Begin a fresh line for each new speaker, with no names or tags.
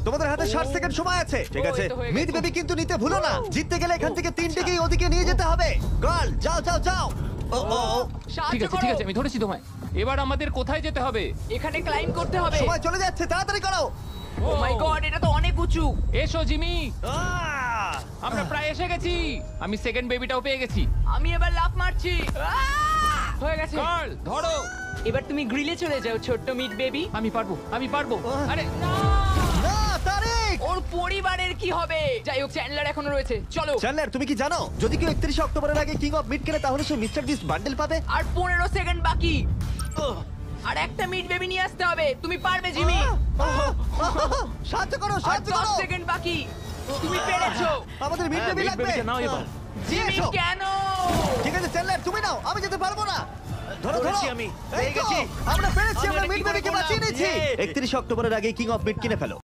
তোমাদের হাতে 60 সেকেন্ড সময় আছে। ঠিক আছে,
এই তো হয়ে গেছে।
মিড বেবি কিন্তু নিতে ভুলো না। জিততে গেলে এখান থেকে তিনটেকেই ওদিকে নিয়ে যেতে হবে। গার্ল, যাও যাও যাও। ও ও ও,
সাহায্য করো।
ঠিক আছে আমি ধরেছি তোমায়। এবার আমাদের কোথায় যেতে হবে?
এখানে ক্লাইম্ব করতে হবে।
সময় চলে যাচ্ছে, তাড়াতাড়ি করো।
ও মাই গড, এটা তো অনেক উঁচু।
এসো জিমি,
আহ!
আমরা প্রায় এসে গেছি। আমি সেকেন্ড বেবিটাও পেয়ে গেছি।
আমি এবার লাফ মারছি। হয়ে গেছে।
গার্ল ধরো।
এবার তুমি গ্রিলে চলে যাও ছোট্ট মিট বেবি।
আমি পারবো। আরে
না, তারিক!
ওর পরিবারের কি হবে? যাই হোক, চ্যান্ডলার এখনো রয়েছে। চলো।
চ্যান্ডলার, তুমি কি জানো যদি কেউ 31 অক্টোবরের আগে কিং অফ মিড কেনে তাহলে সে মিস্টার বিস্ট বান্ডেল পাবে?
আর 15 সেকেন্ড বাকি। আর একটা মিট বেবি নিয়ে আসতে হবে। তুমি পারবে জিমি।
সাহায্য করো,
আর
সাহায্য
10
করো।
সেকেন্ড বাকি। তুমি পেরেছো।
আমাদের মিড বেবি লাগবে।
নাও এবার।
জিমি
এসো।
কেন?
ঠিক আছে চ্যান্ডলার, তুমি নাও, আমি যেতে পারবো না। ধরো ধরো,
ধরেছি আমি,
এই
পেয়ে
তো,
গেছি।
আমরা পেরেছি,
আমি
আমরা
এটা
মিড
কি করে
বেবিকে
করলাম?
বাঁচিয়ে নিয়েছি।
Yay!
31 অক্টোবরের আগে কিং অফ মিড কিনে ফেলো।